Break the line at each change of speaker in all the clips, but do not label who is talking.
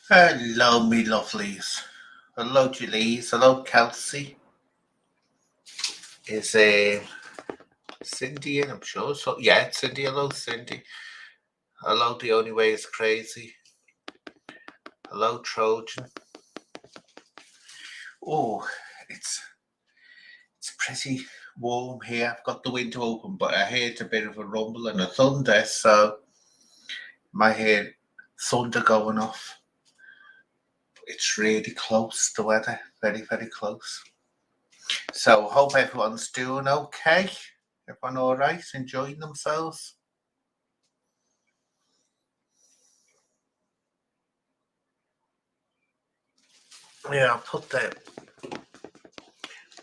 Hello, me lovelies. Hello, Julie's. Hello, Kelsey. Is Cindy in? I'm sure. So yeah, Cindy. Hello, Cindy. Hello, the only way is crazy. Hello, Trojan. Oh, it's it's pretty warm here. I've got the window open, but I heard a bit of a rumble and a thunder, so my hear thunder going off. It's really close. The weather, very, very close. So hope everyone's doing okay. Everyone all right? Enjoying themselves? Yeah, I'll put the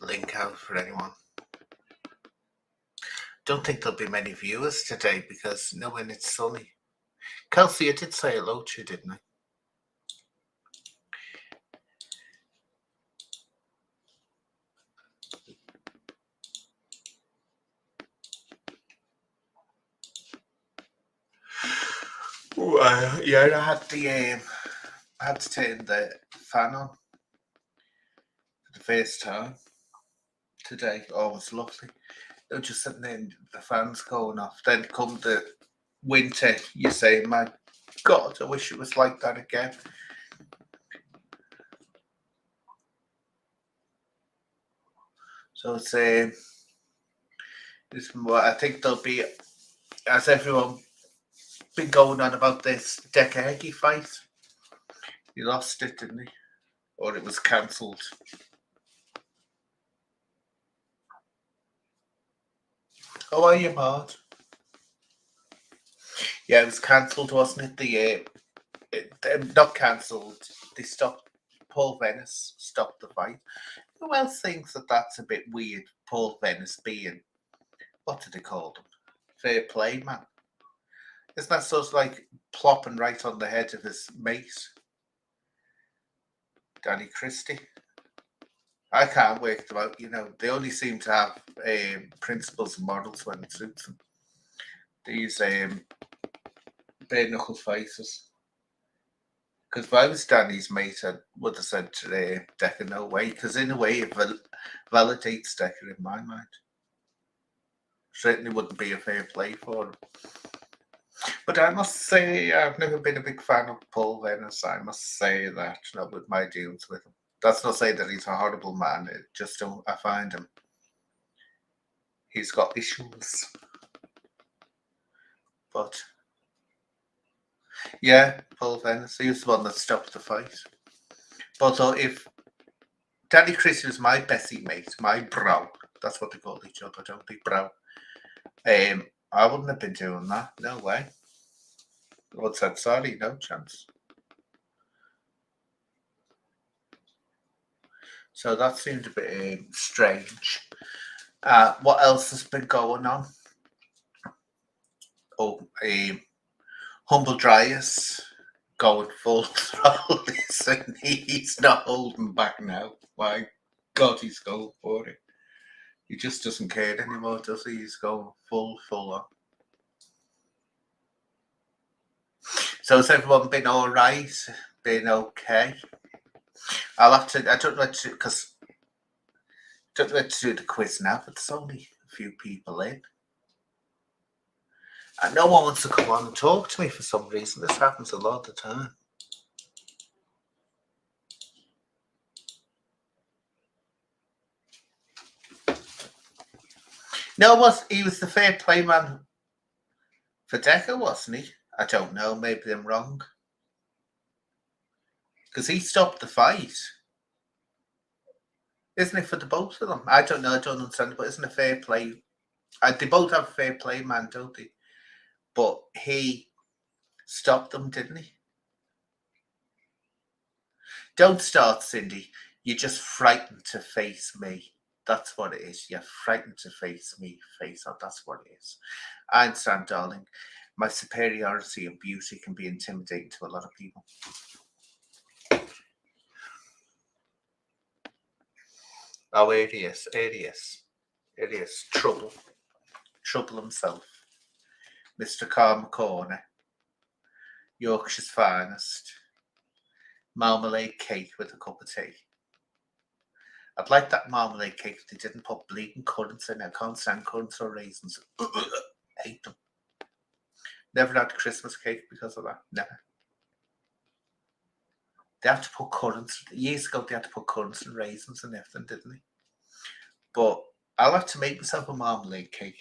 link out for anyone. Don't think there'll be many viewers today because when it's sunny. Kelsey, I did say hello to you, didn't I? Ooh, yeah, I had to turn the fan on for the first time today. Oh, it was lovely. They were just sitting there, and the fans going off. Then come the winter, you say, my God, I wish it was like that again. So I think there'll be, as everyone been going on about this Decahegi fight. He lost it, didn't he? Or it was cancelled. How are you, Mart? Yeah, it was cancelled, wasn't it? Not cancelled. They stopped. Paul Venice stopped the fight. Who else thinks that that's a bit weird? Paul Venice being, what do they call them? Fair play man. Isn't that sort of like plopping right on the head of his mate, Danny Christie? I can't work them out. They only seem to have principles and morals when it suits them. These bare knuckle fighters. Because if I was Danny's mate, I would have said to Decker, no way. Because in a way, it validates Decker in my mind. Certainly wouldn't be a fair play for him. But I must say, I've never been a big fan of Paul Venice. I must say that, with my dealings with him. That's not saying that he's a horrible man. It just don't. I find him. He's got issues. But yeah, Paul Venice. He was the one that stopped the fight. But if Danny Christie was my Bessie mate, my bro, that's what they call each other, don't they, bro? I wouldn't have been doing that. No way. I would have said sorry, no chance. So that seemed a bit strange. What else has been going on? Oh, Humble Dryas going full throttle, isn't he? He's not holding back now. My God, he's going for it. He just doesn't care anymore, does he? He's going full on. So has everyone been all right? Been okay? I'll have to. I don't know because don't know to do the quiz now, but there's only a few people in. And no one wants to come on and talk to me for some reason. This happens a lot of the time. No, he was the fair play man for Decker, wasn't he? I don't know. Maybe I'm wrong. Because he stopped the fight. Isn't it for the both of them? I don't know. I don't understand. But isn't it fair play? They both have a fair play man, don't they? But he stopped them, didn't he? Don't start, Cindy. You're just frightened to face me. That's what it is. You're frightened to face me, face up. That's what it is. I understand, darling. My superiority and beauty can be intimidating to a lot of people. Oh, it is. It is. It is. Trouble. Trouble himself. Mr. Calm Corner. Yorkshire's finest. marmalade cake with a cup of tea. I'd like that marmalade cake if they didn't put bleeding currants in it. I can't stand currants or raisins. Hate them. Never had a Christmas cake because of that. Never. They had to put currants. Years ago, they had to put currants and raisins and everything, didn't they? But I'll have to make myself a marmalade cake,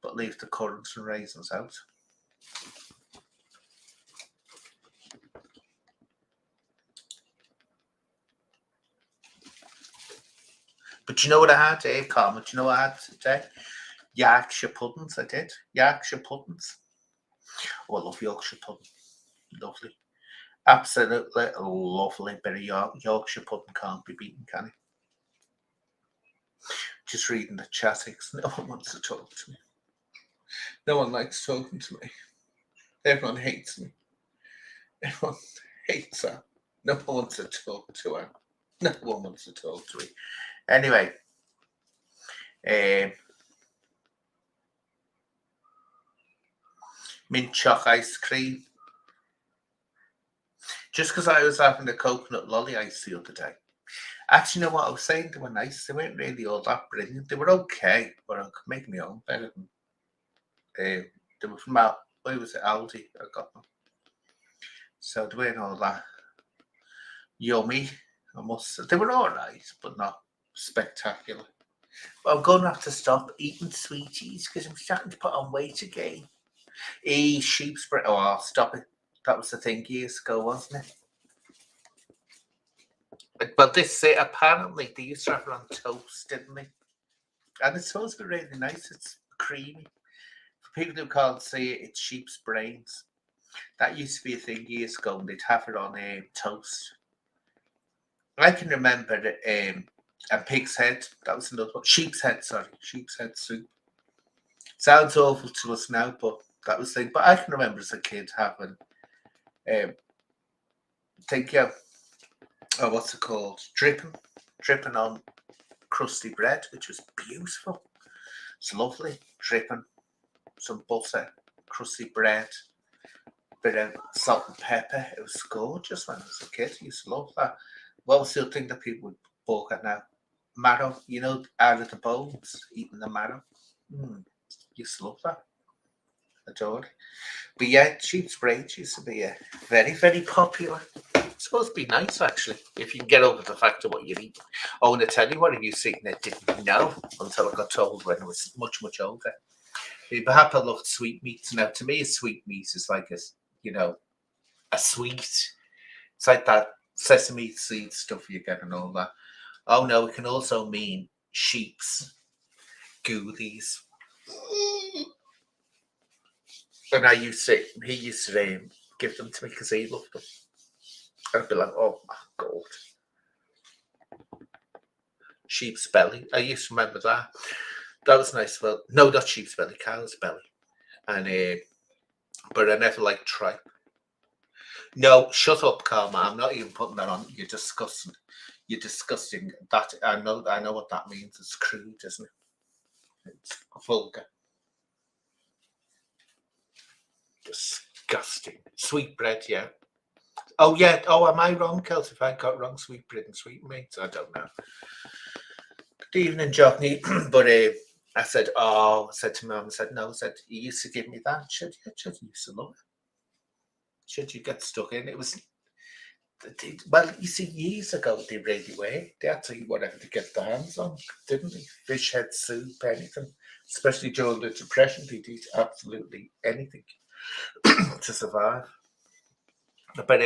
but leave the currants and raisins out. But you know what I had, Carmen? Do you know what I had today? Yorkshire puddings, I did. Yorkshire puddings. Oh, I love Yorkshire pudding. Lovely. Absolutely lovely bit of Yorkshire pudding can't be beaten, can it? Just reading the chat because no one wants to talk to me. No one likes talking to me. Everyone hates me. Everyone hates her. No one wants to talk to her. No one wants to talk to me. Anyway, mint choc ice cream. Just because I was having the coconut lolly ice the other day. Actually, you know what I was saying? They were nice. They weren't really all that brilliant. They were okay, but I could make my own better than. They were from where was it? Aldi. I got them. So they weren't all that yummy. I must say. They were all right, but not spectacular. But I'm going to have to stop eating sweeties because I'm starting to put on weight again. Sheep's bread. Oh, I'll stop it. That was the thing years ago, wasn't it? But this apparently they used to have it on toast, didn't they? And it's supposed to be really nice. It's creamy. For people who can't see it, it's sheep's brains. That used to be a thing years ago, and they'd have it on toast. I can remember and pig's head. That was another one. Sheep's head, sorry. Sheep's head soup. Sounds awful to us now, but that was the thing. But I can remember as a kid having, what's it called? Dripping on crusty bread, which was beautiful. It's lovely. Dripping some butter, crusty bread, bit of salt and pepper. It was gorgeous when I was a kid. I used to love that. What was the other thing that people would balk at now? Marrow, out of the bones, eating the marrow. Used to love that. Adored it. But yeah, sheep's brains used to be very, very popular. It's supposed to be nice, actually, if you can get over the fact of what you're eating. Oh, and I tell you what, I used to eat and I didn't know until I got told when I was much, much older. Perhaps I loved sweetmeats. Now, to me, a sweetmeat is like a sweet. It's like that sesame seed stuff you get and all that. Oh no, it can also mean sheep's goodies. And he used to give them to me because he loved them. I'd be like, oh my God. Sheep's belly. I used to remember that. That was nice. Well, no, not sheep's belly, cow's belly. And but I never liked tripe. No, shut up, Karma. I'm not even putting that on. You're disgusting. You're disgusting. That I know what that means. It's crude, isn't it? It's vulgar. Disgusting. Sweet bread, yeah. Oh yeah. Oh, am I wrong, Kelsey? If I got wrong, sweet bread and sweetmeats, I don't know. Good evening, Johnny. But I said to Mum, I said, no, I said, you used to give me that. She used to love it. Should you get stuck in? It was, well, you see, years ago, they really were. They had to eat whatever to get their hands on, didn't they? Fish head soup, anything. Especially during the Depression, they'd eat absolutely anything to survive. But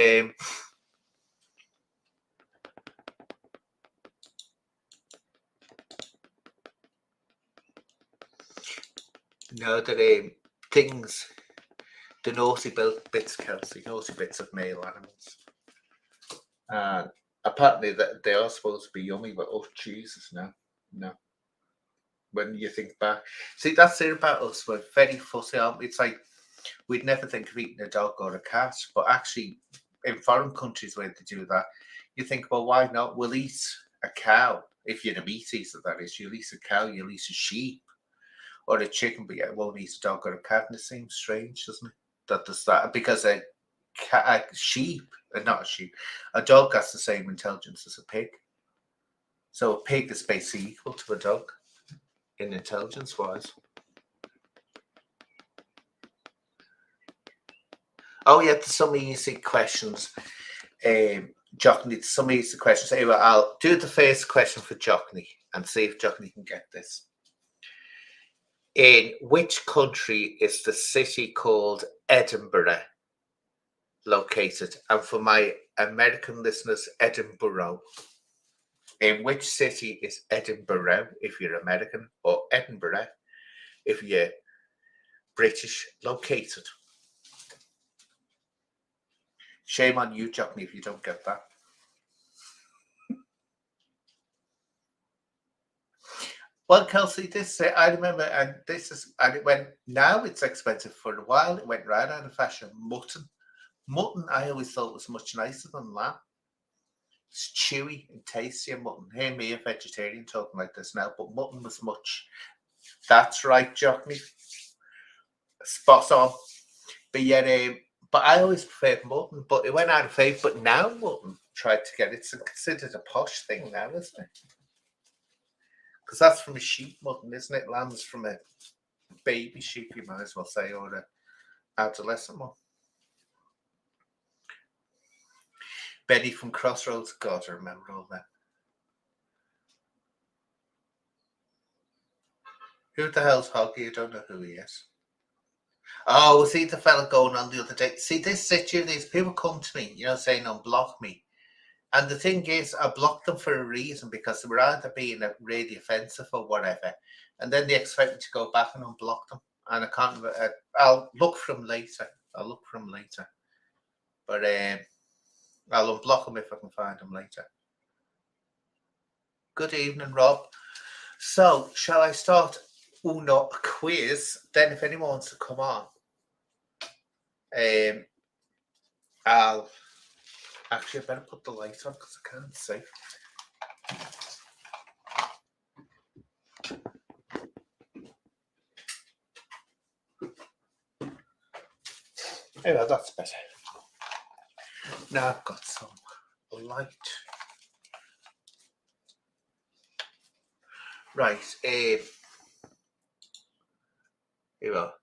no, that things, the naughty bits, Kelsey, naughty bits of male animals. And apparently that they are supposed to be yummy, but oh Jesus, no. When you think back, see that's it about us. We're very fussy, aren't we? It's like we'd never think of eating a dog or a cat, but actually, in foreign countries where they do that, you think, well, why not? We'll eat a cow if you're a meat eater. That is, you'll eat a cow, you'll eat a sheep or a chicken, but you won't eat a dog or a cat. And it seems strange, doesn't it? That there's that because a sheep, not a sheep, a dog has the same intelligence as a pig. So a pig is basically equal to a dog in intelligence wise. Oh yeah, there's some easy questions. Jockney, some easy questions. Anyway, I'll do the first question for Jockney and see if Jockney can get this. In which country is the city called Edinburgh located? And for my American listeners, Edinburgh. In which city is Edinburgh if you're American, or Edinburgh if you're British located? Shame on you, Jockney, if you don't get that. Well, Kelsey, this I remember, and this is, and it went. Now it's expensive. For a while, it went right out of fashion. Mutton. I always thought was much nicer than lamb. It's chewy and tasty. Mutton. Hear me, a vegetarian, talking like this now, but mutton was much. That's right, Jockney. Spot on. But yet, but I always preferred mutton. But it went out of favour. But now mutton tried to get it's considered a posh thing now, isn't it? Because that's from a sheep mutton, isn't it? Lamb's from a baby sheep, you might as well say, or an adolescent one. Betty from Crossroads, God, I remember all that. Who the hell's Hoggy? I don't know who he is. Oh, see the fella going on the other day. See, this situation, these people come to me, saying unblock me. And the thing is, I blocked them for a reason, because they were either being really offensive or whatever. And then they expect me to go back and unblock them. And I can't, I'll look for them later. But I'll unblock them if I can find them later. Good evening, Rob. So, shall I start a quiz? Then if anyone wants to come on, I'll actually, I better put the light on because I can't see. Anyway, that's better. Now I've got some light. Right, here we are.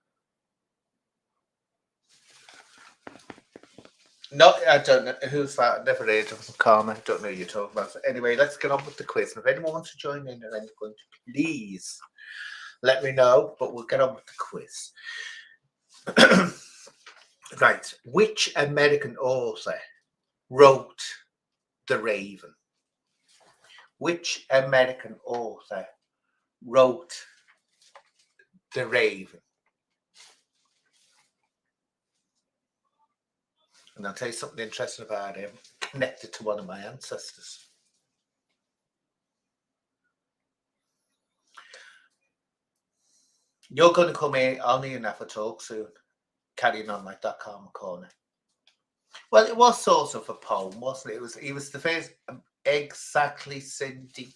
No, I don't know. Who's that? Never heard of Karma. Don't know who you're talking about. So anyway, let's get on with the quiz. And if anyone wants to join in at any point, please let me know. But we'll get on with the quiz. Right. Which American author wrote The Raven? Which American author wrote The Raven? And I'll tell you something interesting about him, connected to one of my ancestors. You're going to come in only and have a talk soon, carrying on like that Karma Corner. Well, it was sort of a poem, wasn't it? He was the first, exactly, Cindy.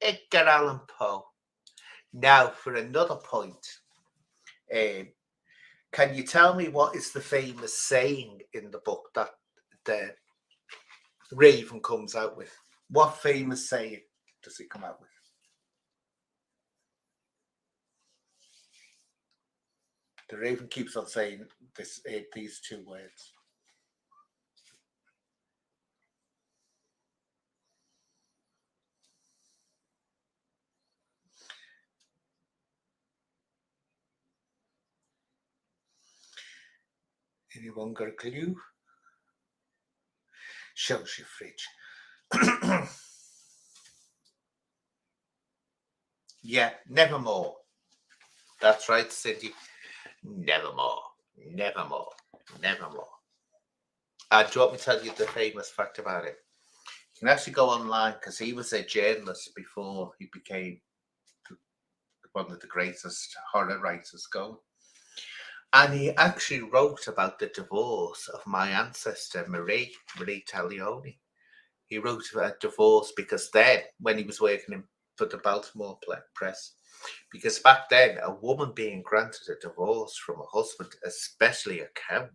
Edgar Allan Poe. Now, for another point, can you tell me what is the famous saying in the book that the Raven comes out with? What famous saying does he come out with? The Raven keeps on saying these two words. Anyone got a clue? Shows your fridge. Yeah, nevermore. That's right, Cindy. Nevermore. Nevermore. Nevermore. Do you want me to tell you the famous fact about it? You can actually go online, because he was a journalist before he became one of the greatest horror writers going. And he actually wrote about the divorce of my ancestor, Marie Taglioni. He wrote about a divorce because then, when he was working for the Baltimore Press, because back then, a woman being granted a divorce from a husband, especially a count,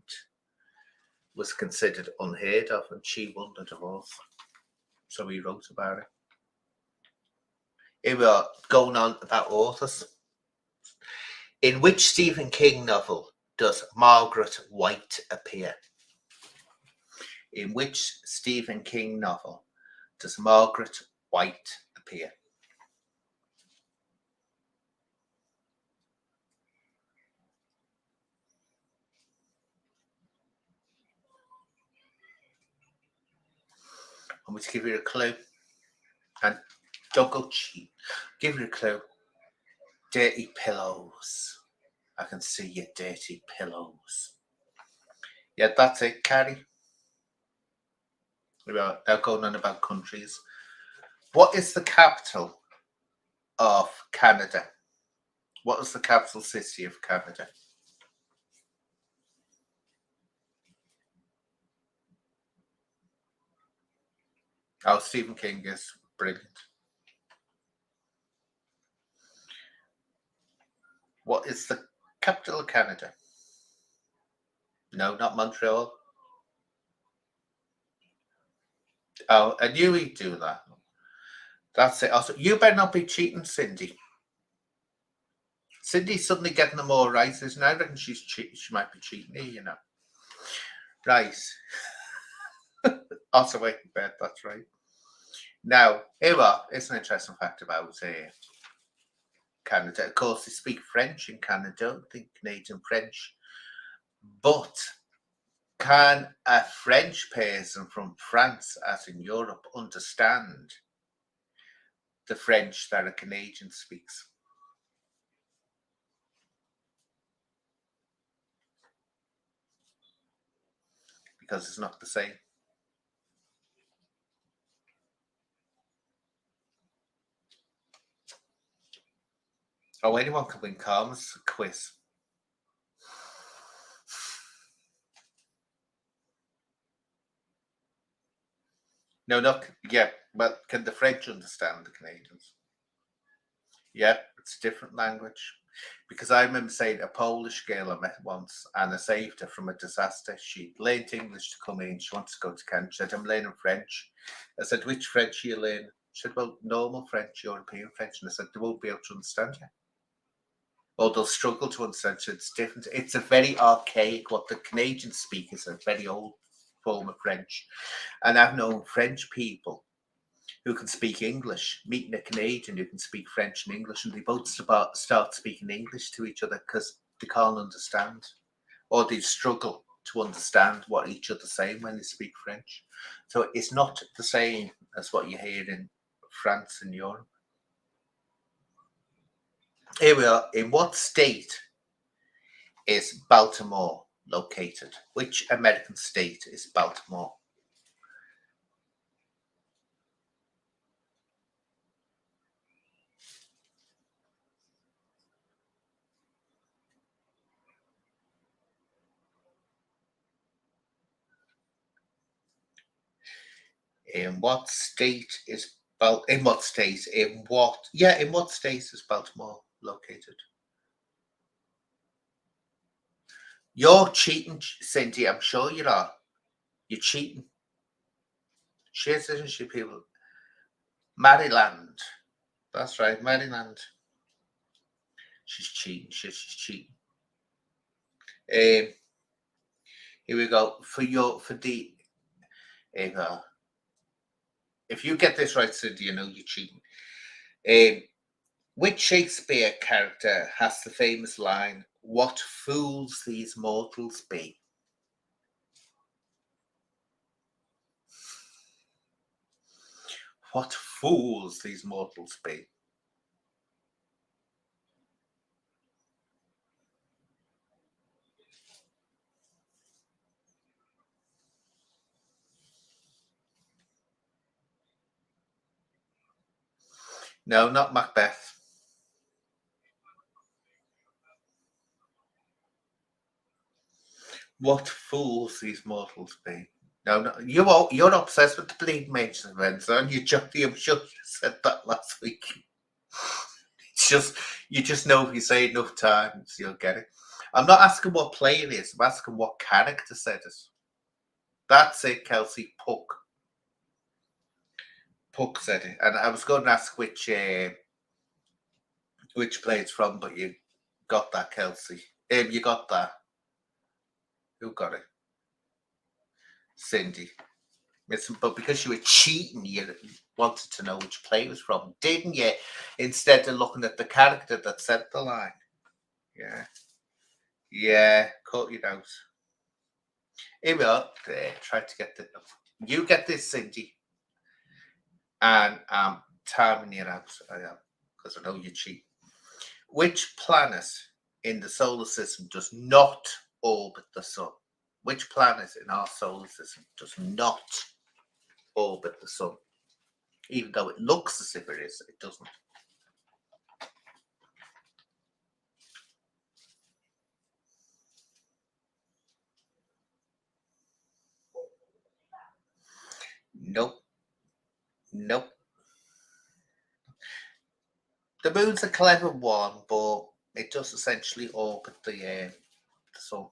was considered unheard of, and she won the divorce. So he wrote about it. Here we are going on about authors. In which Stephen King novel does Margaret White appear? In which Stephen King novel does Margaret White appear? I'm going to give you a clue. And don't go cheap. Give you a clue. Dirty pillows. I can see your dirty pillows. Yeah, that's it, Carrie. We are now going on about countries. What is the capital of Canada? What is the capital city of Canada? Oh, Stephen King is brilliant. What is the capital of Canada? No, not Montreal. Oh, I knew he'd do that. That's it. Also, you better not be cheating, Cindy. Cindy's suddenly getting them all right, isn't it? I reckon she might be cheating here, you know. Right. Also, wait in bed, that's right. Now, here it's an interesting fact about Canada. Of course, they speak French in Canada, I think Canadian French. But can a French person from France, as in Europe, understand the French that a Canadian speaks? Because it's not the same. Oh, anyone can win Karma's quiz. No, not yeah, but can the French understand the Canadians? Yeah, it's a different language. Because I remember saying a Polish girl I met once, and I saved her from a disaster. She learned English to come in. She wanted to go to Canada. She said, I'm learning French. I said, which French are you learning? She said, well, normal French, European French. And I said, they won't be able to understand you. Or they'll struggle to understand you. It's different. It's a very archaic, what the Canadians speak is a very old form of French. And I've known French people who can speak English, meeting a Canadian who can speak French and English, and they both start speaking English to each other because they can't understand, or they struggle to understand what each other's saying when they speak French. So it's not the same as what you hear in France and Europe. Here we are. In what state is Baltimore located? Which American state is Baltimore? In what state is in what state? In what state is Baltimore located? You're cheating, Cindy. I'm sure you are. You're cheating. Share citizenship people. Maryland. That's right, Maryland. She's cheating. She's cheating. Here we go. If you get this right, Cindy, you know you're cheating. Which Shakespeare character has the famous line, "What fools these mortals be"? What fools these mortals be? No, not Macbeth. What fools these mortals be? No, you're obsessed with the bleeding mages events, aren't you, Johnny? I'm sure you said that last week. It's just you just know if you say it enough times, you'll get it. I'm not asking what play it is. I'm asking what character said it. That's it, Kelsey. Puck. Puck said it. And I was going to ask which play it's from, but you got that, Kelsey. You got that. Who got it? Cindy. But because you were cheating, you wanted to know which play it was from, didn't you? Instead of looking at the character that said the line. Yeah. Yeah, cut your nose. Here we are. Try to get the. You get this, Cindy. And I'm timing you out. I am. Because I know you cheat. Which planet in the solar system does not orbit the sun? Which planet in our solar system does not orbit the sun? Even though it looks as if it is, it doesn't. Nope. Nope. The moon's a clever one, but it does essentially orbit the sun.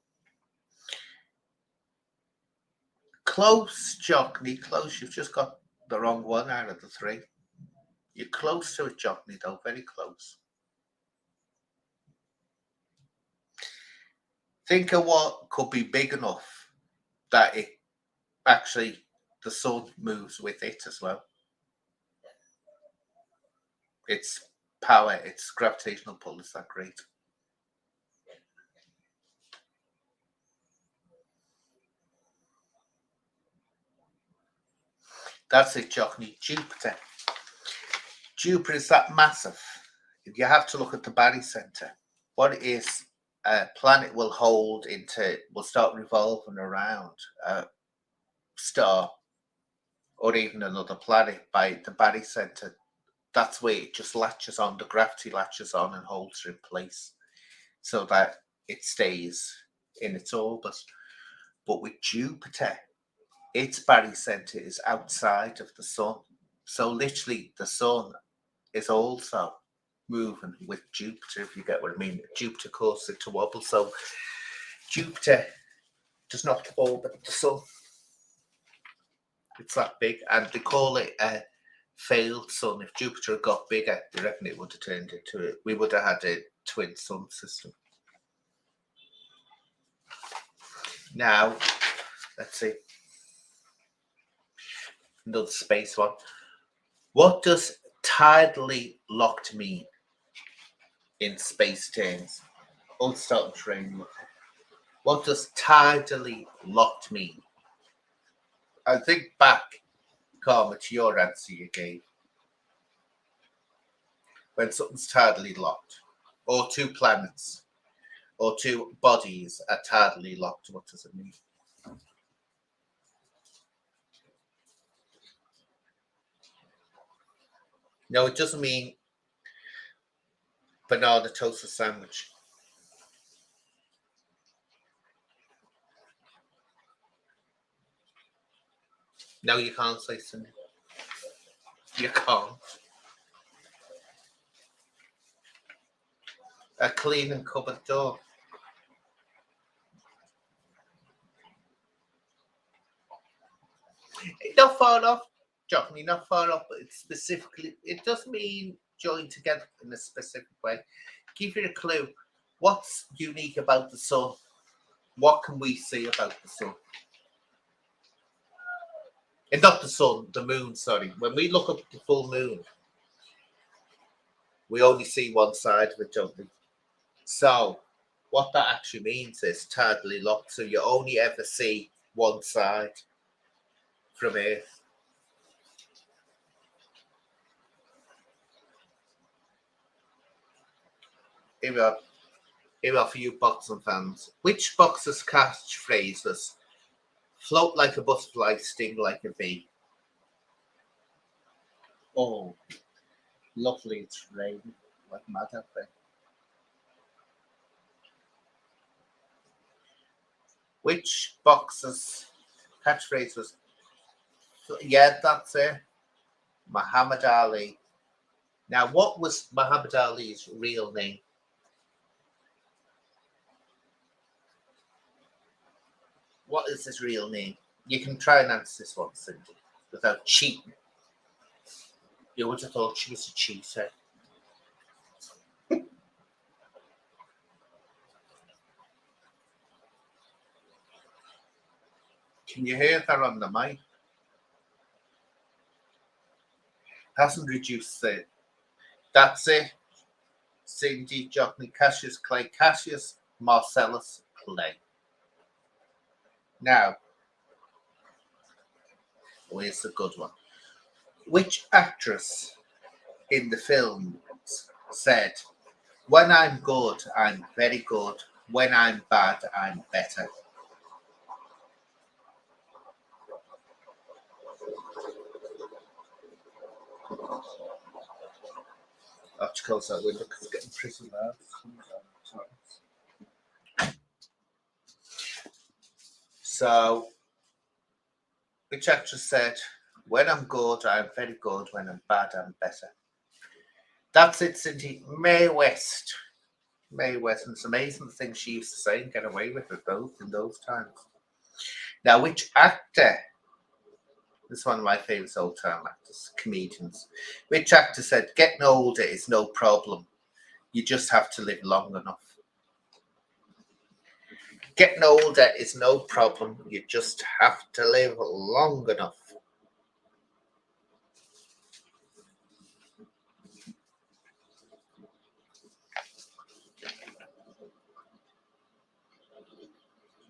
Close, Jockney, close. You've just got the wrong one out of the three. You're close to it, Jockney, though. Very close. Think of what could be big enough that it actually the sun moves with it as well. Its power, its gravitational pull is that great. That's it, Jockney. Jupiter. Jupiter is that massive. You have to look at the barycenter. What is a planet will start revolving around a star or even another planet by the barycenter. That's where it just latches on, the gravity latches on and holds it in place so that it stays in its orbit. But with Jupiter, its barycenter is outside of the sun. So literally the sun is also moving with Jupiter, if you get what I mean. Jupiter causes it to wobble. So Jupiter does not orbit the sun. It's that big. And they call it a failed sun. If Jupiter had got bigger, they reckon it would have turned into it. We would have had a twin sun system. Now, let's see. Another space one. What does tidally locked mean in space terms? Oh, start training. What does tidally locked mean? I think back, Karma, to your answer you gave. When something's tidally locked, or two planets, or two bodies are tidally locked, what does it mean? No, it doesn't mean banana toaster sandwich. No, you can't say something. You can't. A clean and cupboard door. Not far off, Jockney, not far off, but it's specifically, it does mean joined together in a specific way. Give you a clue. What's unique about the sun? What can we see about the sun? And not the sun, the moon, sorry. When we look at the full moon, we only see one side of it, don't we? So, what that actually means is tidally locked. So, you only ever see one side from Earth. Here we are. Here we are for you boxing fans. Which boxer's catchphrase was float like a butterfly, sting like a bee? Oh, lovely. It's raining like mad out there. Which boxer's catchphrase was, yeah, that's it. Muhammad Ali. Now, what was Muhammad Ali's real name? What is his real name? You can try and answer this one, Cindy, without cheating. You would have thought she was a cheater. Can you hear that on the mic? Hasn't reduced the. That's it. Cindy, Jockney, Cassius Clay, Cassius Marcellus Clay. Now, where's the good one? Which actress in the film said, "When I'm good, I'm very good. When I'm bad, I'm better"? I have to close that window because it's getting pretty loud. So, which actress said, "When I'm good, I'm very good. When I'm bad, I'm better"? That's it, Cindy. Mae West. Mae West. And it's amazing the things she used to say and get away with it both in those times. Now, which actor? This is one of my favourite old-time actors, comedians. Which actor said, "Getting older is no problem. You just have to live long enough"? Getting older is no problem. You just have to live long enough.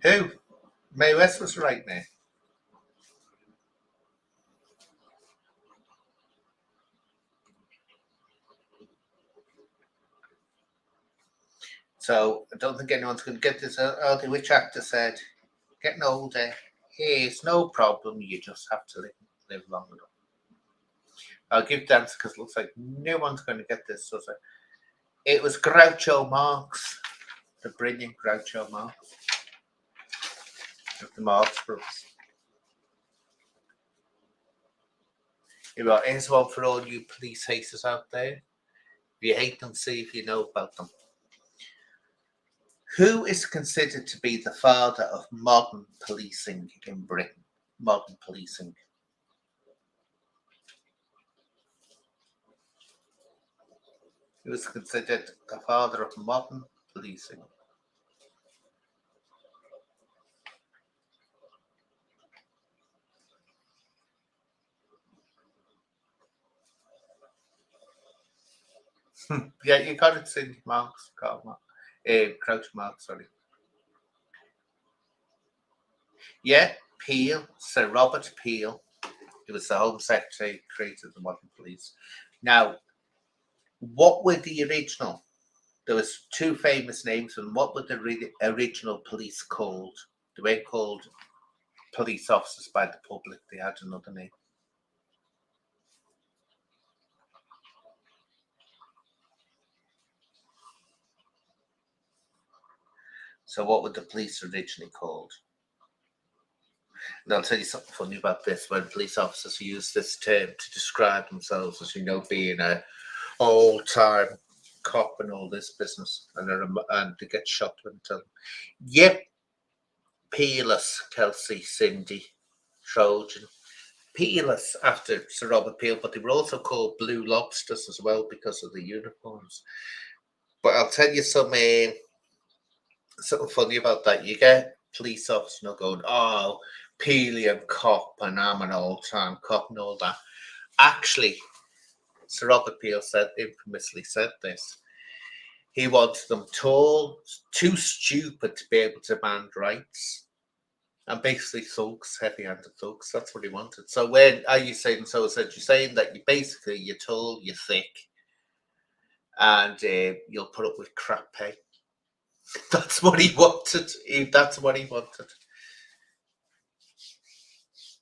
Who? Mae West was right there. So I don't think anyone's going to get this. Which actor said, "Getting older is no problem. You just have to live long enough"? I'll give the answer because it looks like no one's going to get this. So it was Groucho Marx, the brilliant Groucho Marx of the Marx Brothers. Here's one for all you police haters out there. If you hate them, see if you know about them. Who is considered to be the father of modern policing in Britain? Modern policing. Who is considered the father of modern policing? Yeah, you got it, Cindy. Marx, Karl Marx. Crouch Marx, sorry. Yeah, Peel, Sir Robert Peel. He was the Home Secretary, created the modern police. Now, what were the original? There was two famous names, and what were the original police called? They weren't called police officers by the public. They had another name. So what were the police originally called? And I'll tell you something funny about this. When police officers use this term to describe themselves as, being a old-time cop and all this business, and they get shot when they tell them, "Yep, Peerless, Kelsey, Cindy, Trojan." Peerless after Sir Robert Peel, but they were also called Blue Lobsters as well because of the uniforms. But I'll tell you something funny about that. You get police officers going, "Oh, Peelian cop, and I'm an old-time cop," and all that. Actually, Sir Robert Peel infamously said this. He wanted them tall, too stupid to be able to demand rights, and basically thugs, heavy-handed thugs. That's what he wanted. So when are you saying? So you're saying that you're tall, you're thick, and you'll put up with crap pay. That's what he wanted. That's what he wanted.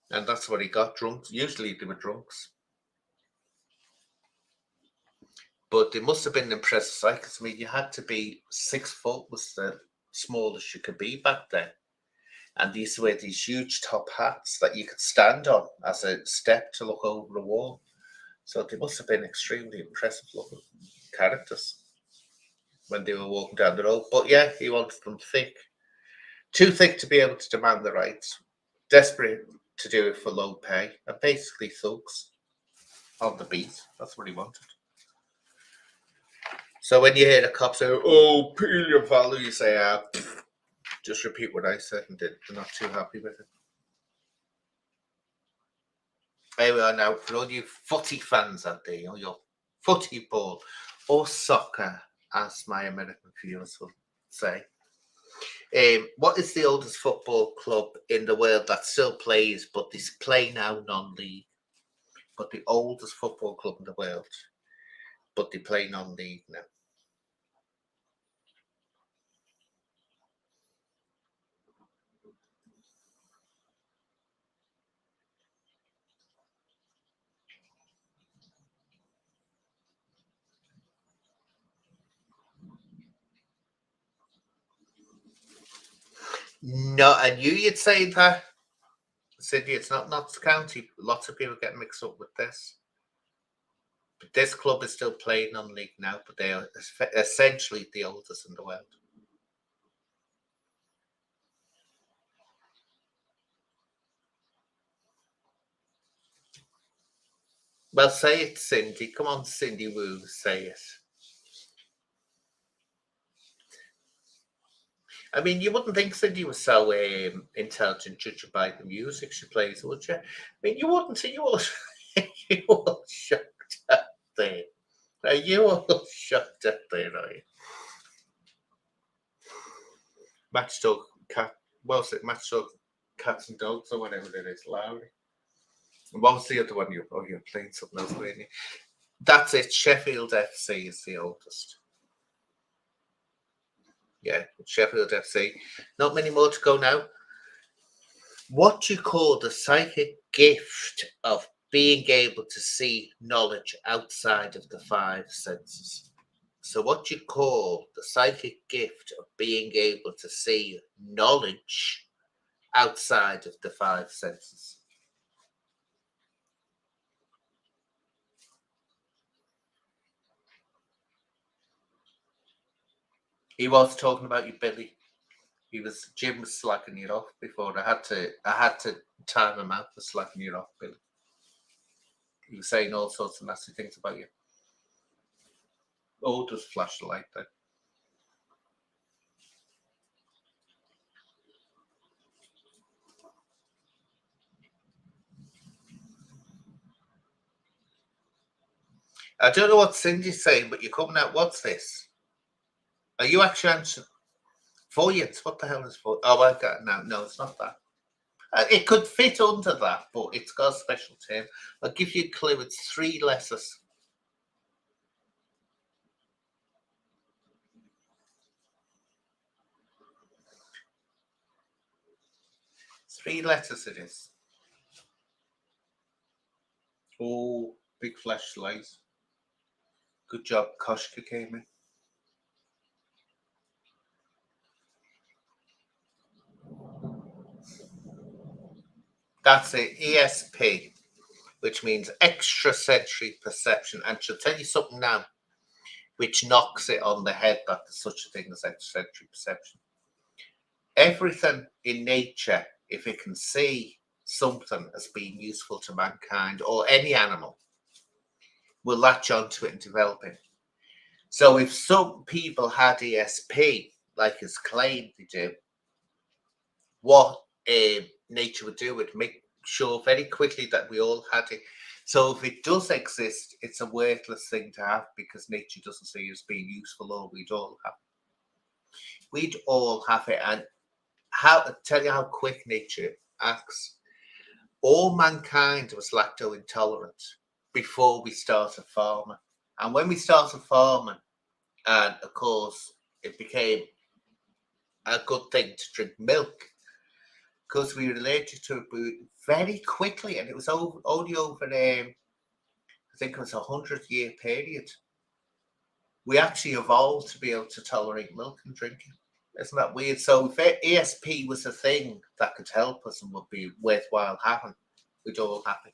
And that's what he got, drunks. Usually they were drunks. But they must have been impressive sight, because you had to be 6 foot was the smallest you could be back then. And they used to wear these huge top hats that you could stand on as a step to look over a wall. So they must have been extremely impressive looking characters when they were walking down the road. But yeah, he wanted them thick. Too thick to be able to demand the rights. desperate to do it for low pay, and basically thugs on the beat. That's what he wanted. So when you hear the cops say, "Oh, pay your value," you say, just repeat what I said, and they're not too happy with it. Here we are now for all you footy fans out there, or your footy ball or soccer, as my American viewers will say. What is the oldest football club in the world that still plays, but they play now non-league? But the oldest football club in the world, but they play non-league now. No, I knew you'd say that. Sydney, it's not Notts County. Lots of people get mixed up with this. But this club is still playing non-league now, but they are essentially the oldest in the world. Well, say it, Cindy. Come on, Cindy Woo, say it. I mean, you wouldn't think Cindy was so intelligent, judging by the music she plays, would you? I mean, you wouldn't. You all, you all shocked up there. Are you all shocked up there, are you? Matchdog cat. What's it? Matchdog cats and dogs, or whatever it is, Lowry. And what was the other one? You're playing something else, weren't you? That's it. Sheffield FC is the oldest. Yeah, Sheffield FC. Not many more to go now. What do you call the psychic gift of being able to see knowledge outside of the five senses? So, what do you call the psychic gift of being able to see knowledge outside of the five senses? He was talking about you, Billy. Jim was slacking you off before. I had to time him out for slacking you off, Billy. He was saying all sorts of nasty things about you. Oh, just flash the light then. I don't know what Cindy's saying, but you're coming out. What's this? Are you actually answering? Voyance? What the hell is voyance? Oh, I got it now. No, it's not that. It could fit under that, but it's got a special term. I'll give you a clue. It's three letters. Three letters it is. Oh, big flashlight. Good job, Koshka came in. That's it, ESP, which means extrasensory perception. And she'll tell you something now, which knocks it on the head that there's such a thing as extrasensory perception. Everything in nature, if it can see something as being useful to mankind or any animal, will latch onto it and develop it. So if some people had ESP, like is claimed they do, what nature would do would make sure very quickly that we all had it. So if it does exist, it's a worthless thing to have because nature doesn't see it as being useful, or we'd all have it. We'd all have it. And tell you how quick nature acts. All mankind was lacto intolerant before we started farming. And when we started farming, and of course, it became a good thing to drink milk because we related to it very quickly, and it was only over, I think it was 100-year period. We actually evolved to be able to tolerate milk and drink it. Isn't that weird? So if ESP was a thing that could help us and would be worthwhile having, we'd all have it.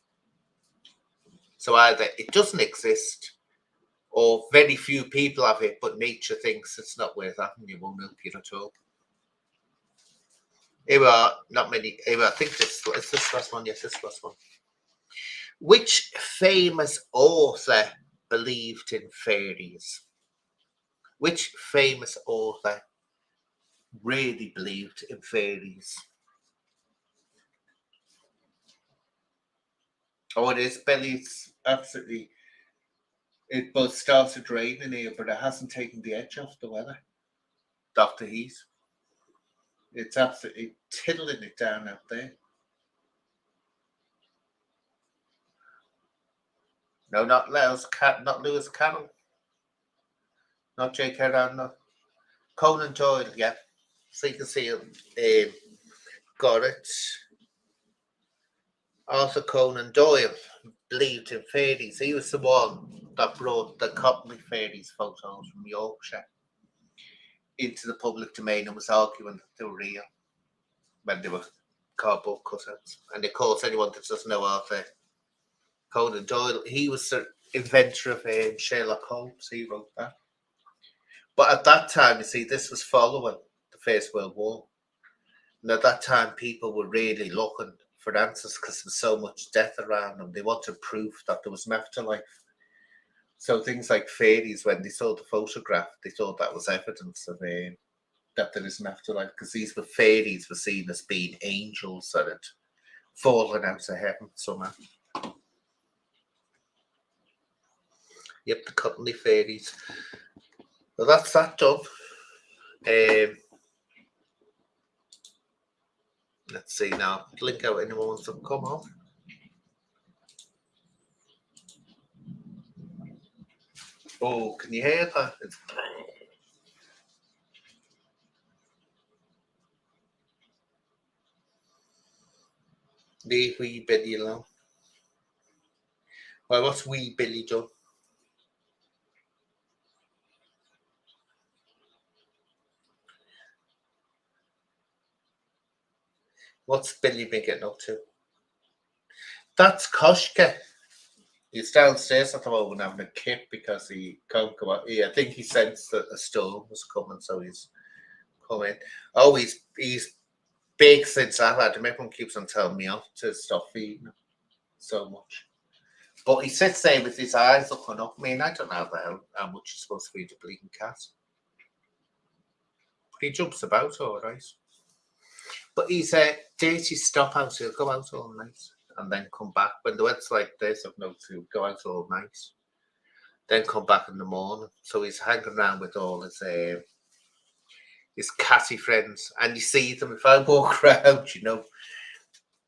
So either it doesn't exist, or very few people have it, but nature thinks it's not worth having. It won't help you at all. Here we are, not many. Here we are. I think it's this last one. Yes, this last one. Which famous author believed in fairies? Which famous author really believed in fairies? Oh, it is, Billy. It's absolutely. It both started raining here, but it hasn't taken the edge off the weather. Dr. Heath. It's absolutely tiddling it down out there. No, not Lewis Carroll. Not J.K. Rowling. No. Conan Doyle, yeah. So you can see it. Got it. Arthur Conan Doyle believed in fairies. He was the one that brought the Cockney fairies photos from Yorkshire into the public domain and was arguing that they were real when they were cardboard cutouts. And of course, anyone that doesn't know Arthur Conan Doyle, he was the inventor of Sherlock Holmes. He wrote that. But at that time, you see, this was following the First World War. And at that time, people were really looking for answers because there was so much death around them. They wanted proof that there was an afterlife. So things like fairies, when they saw the photograph, they thought that was evidence of that there is an afterlife, because these were fairies were seen as being angels that had fallen out of heaven somehow. Yep, the Cockney fairies. Well, that's that done. Let's see now. Blink out anyone wants to come on. Oh, can you hear that? Leave wee Billy alone. Well, what's wee Billy done? What's Billy been getting up to? That's Koshka. He's downstairs at the moment having a kip because he can't come out. I think he sensed that a storm was coming, so he's coming. Oh, he's big since I've had him. Everyone keeps on telling me off to stop feeding him so much. But he sits there with his eyes looking up. I mean, I don't know how much you're supposed to feed a bleeding cat. But he jumps about all right. But he's a dirty stop out. He'll go out all night and then come back. When the weather's like this, I've noticed he'll go out all night, then come back in the morning. So he's hanging around with all his catty friends. And you see them, if I walk around,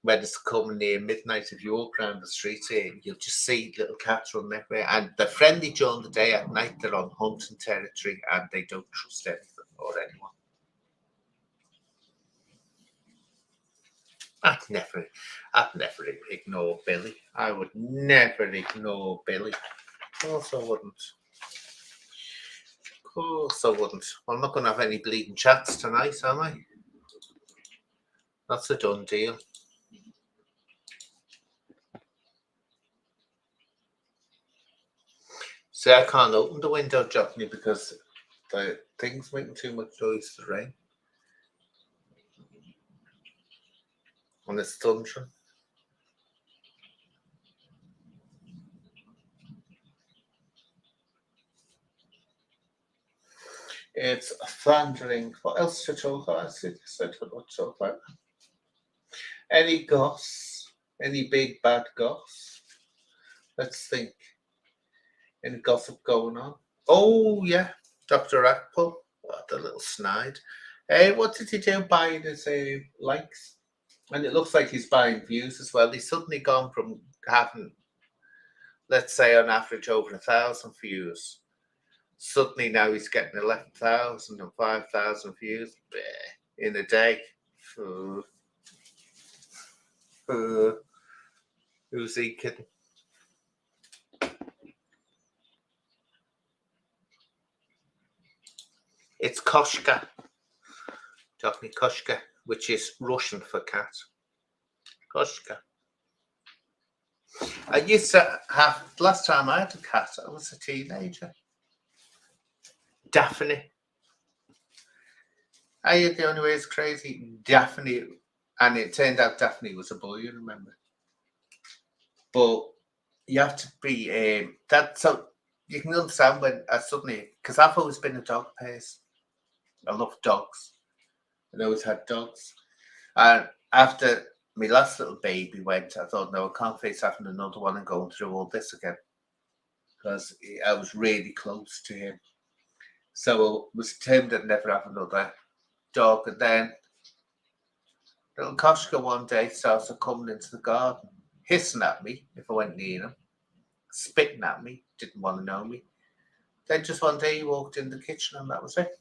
when it's coming near midnight, if you walk around the street here, you'll just see little cats running everywhere. And they're friendly during the day. At night, they're on hunting territory and they don't trust anything or anyone. I'd never ignore Billy. I would never ignore Billy. Of course I wouldn't. Of course I wouldn't. Well, I'm not going to have any bleeding chats tonight, am I? That's a done deal. See, I can't open the window, Johnny, because the thing's making too much noise to rain. And it's thundering. It's thundering. What else to talk about? I said what to talk about. Any goss? Any big bad goss? Let's think. Any gossip going on? Oh yeah, Dr. Apple, the little snide. Hey, what did he do buying his likes? And it looks like he's buying views as well. He's suddenly gone from having, let's say, on average over 1,000 views. Suddenly now he's getting 11,000 and 5,000 views in a day. Who's he kidding? It's Koshka. Johnny Koshka, which is Russian for cat. Koshka. I used to have, last time I had a cat, I was a teenager. Daphne. Are you the only way is crazy? Daphne, and it turned out Daphne was a boy, you remember. But you have to be that so you can understand when I suddenly because I've always been a dog person. I love dogs. I always had dogs. And after my last little baby went, I thought, no, I can't face having another one and going through all this again because I was really close to him. So I was determined I'd never have another dog. And then little Koshka one day starts coming into the garden, hissing at me if I went near him, spitting at me, didn't want to know me. Then just one day he walked in the kitchen and that was it.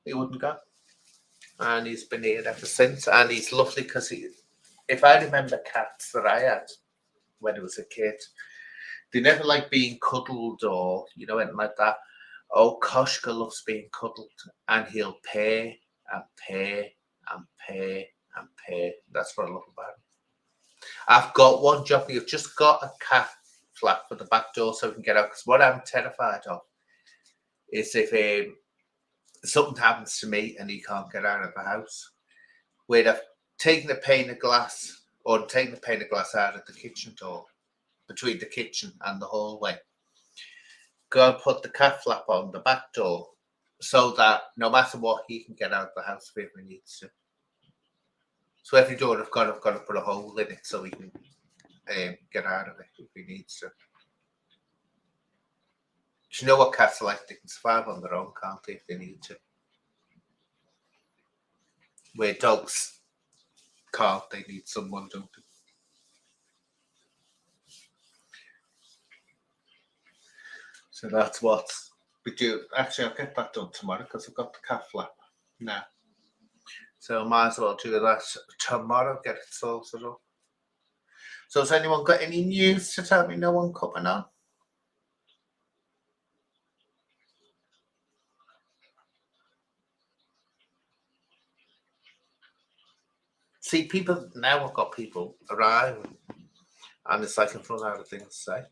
He wouldn't go. And he's been here ever since. And he's lovely because if I remember cats that I had when I was a kid, they never like being cuddled or, anything like that. Oh, Koshka loves being cuddled and he'll purr and purr and purr and purr. That's what I love about him. I've got one job. You've just got a cat flap for the back door so we can get out. Because what I'm terrified of is if something happens to me and he can't get out of the house, where I've taken a pane of glass or taken the pane of glass out of the kitchen door, between the kitchen and the hallway, go and put the cat flap on the back door so that no matter what, he can get out of the house if he needs to. So every door I've got to put a hole in it so he can get out of it if he needs to. Do you know what cats are like? They can survive on their own, can't they, if they need to? Where dogs can't, they need someone, don't they? So that's what we do. Actually, I'll get that done tomorrow because I've got the cat flap now. So I might as well do that tomorrow, get it sorted up. So has anyone got any news to tell me? No one coming on? See, people, now I've got people arriving and it's like I've run out of things to say.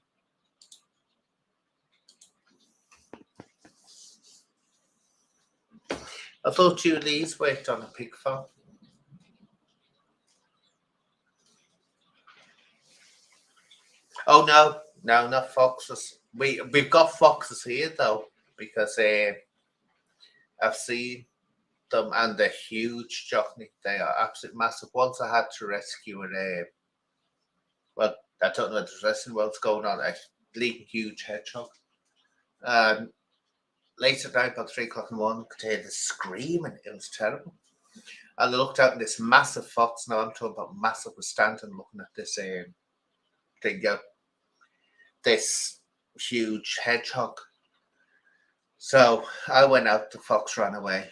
I thought Julie's worked on a pig farm. Oh no, not foxes. We've got foxes here though because I've seen them and they're huge, Jockney. They are absolutely massive. Once I had to rescue an well, I don't know what's going on. A bleeding huge hedgehog. Um, Late at night, about 3 o'clock in the morning, I could hear the screaming. It was terrible. And I looked out and this massive fox. Now I'm talking about massive. Was standing looking at this thing. This huge hedgehog. So I went out. The fox ran away.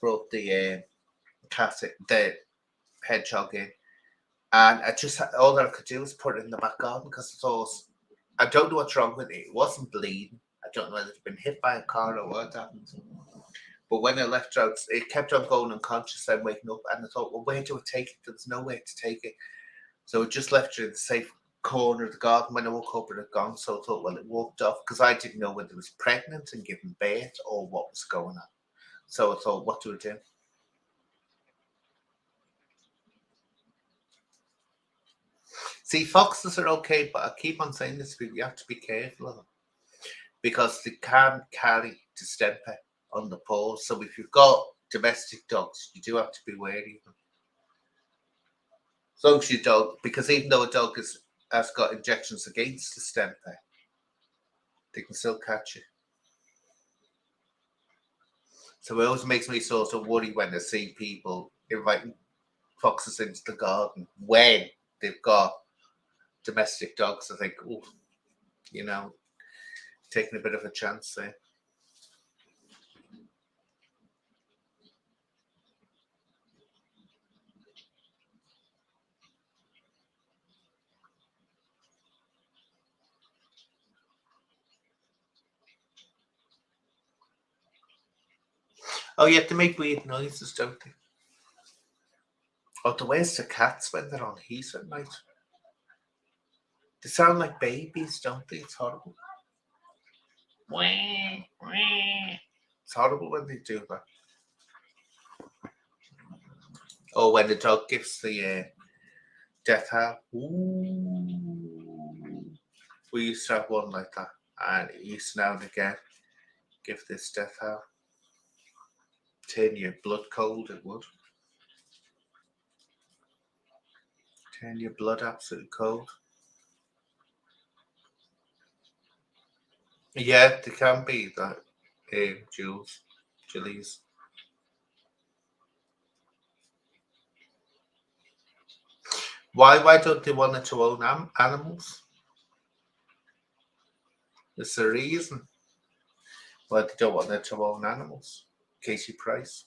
Brought the the hedgehog in, and I just all that I could do was put it in the back garden because I thought I don't know what's wrong with it. It wasn't bleeding. I don't know whether it's been hit by a car or what happened. But when I left out, it kept on going unconscious. Then waking up, and I thought, well, where do I take it? There's nowhere to take it, so I just left it in the safe corner of the garden. When I woke up, it had gone. So I thought, well, it walked off because I didn't know whether it was pregnant and giving birth or what was going on. So I thought, what do I do? See, foxes are okay, but I keep on saying this, you have to be careful of them because they can carry distemper on the paws. So if you've got domestic dogs, you do have to be wary of them. As long as your dog, because even though a dog has got injections against distemper, they can still catch it. So it always makes me sort of worry when I see people inviting foxes into the garden when they've got domestic dogs. I think, oh, taking a bit of a chance there. Oh, you have to make weird noises, don't they? Oh, the ways the cats when they're on heat at night. They sound like babies, don't they? It's horrible. It's horrible when they do that. Or when the dog gives the death howl. Ooh. We used to have one like that, and it used to now and again give this death howl. Turn your blood cold, it would. Turn your blood absolutely cold. Yeah, they can be that, Julie's. Why don't they want it to own animals? There's a reason why they don't want it to own animals. Casey Price.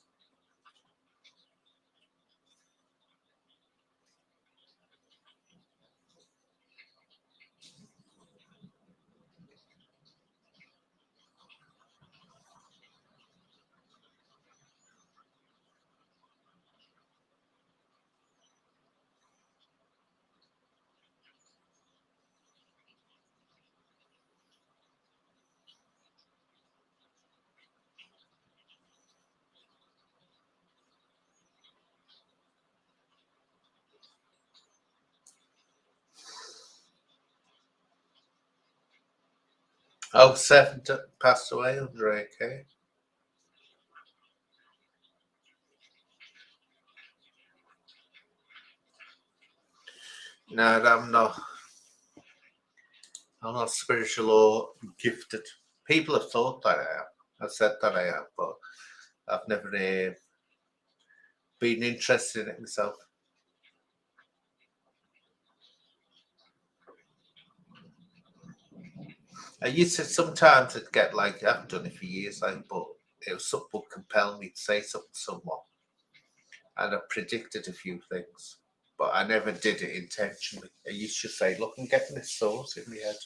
Oh, seven passed away under AK. No, I'm not spiritual or gifted. People have thought that I am. I've said that I am, but I've never been interested in it myself. I used to sometimes I'd get like, I haven't done it for years, like, but it was something would compel me to say something to someone. And I predicted a few things, but I never did it intentionally. I used to say, look, I'm getting this thought in my head,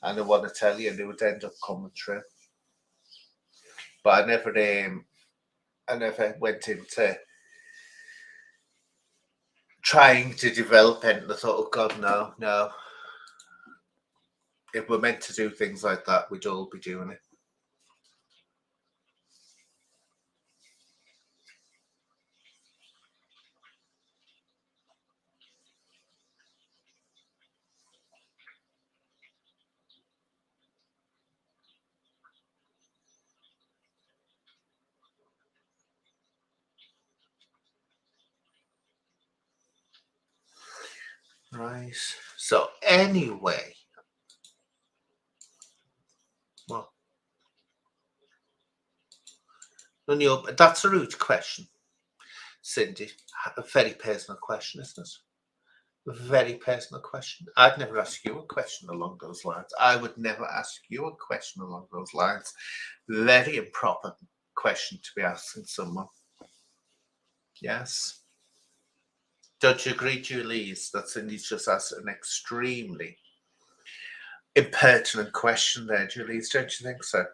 and I want to tell you, and it would end up coming true. But I never went into trying to develop it. And I thought, oh God, no. If we're meant to do things like that, we'd all be doing it. Right. So anyway, well, that's a rude question, Cindy. A very personal question, isn't it? A very personal question. I'd never ask you a question along those lines. I would never ask you a question along those lines. Very improper question to be asking someone. Yes. Don't you agree, Julie's? That Cindy's just asked an extremely impertinent question there, Julie's. Don't you think so?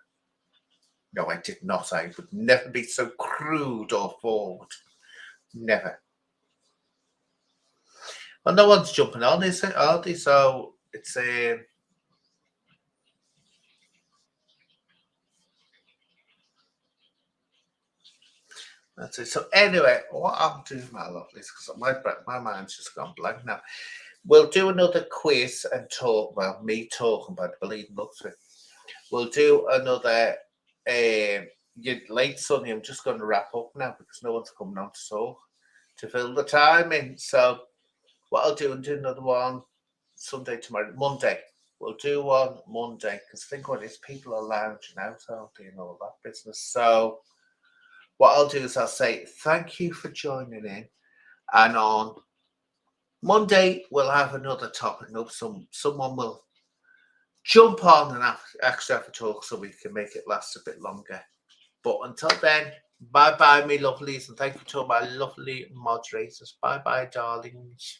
No, I did not. I would never be so crude or forward. Never. Well, no one's jumping on, is it? Are they? So it's a. That's it. So anyway, what I'm doing, my lovelies, because my mind's just gone blank now. We'll do another quiz and talk. Well, me talking about the bleeding up to it. We'll do another. Late Sunday. I'm just going to wrap up now because no one's coming on to talk to fill the time in. So what I'll do and do another one Sunday, tomorrow, Monday. We'll do one Monday because think what it is, people are lounging out, aren't they, and all that business. So what I'll do is I'll say thank you for joining in, and on Monday we'll have another topic up. Someone will jump on and actually have a talk so we can make it last a bit longer. But until then, bye bye, me lovelies, and thank you to all my lovely moderators. Bye bye, darlings.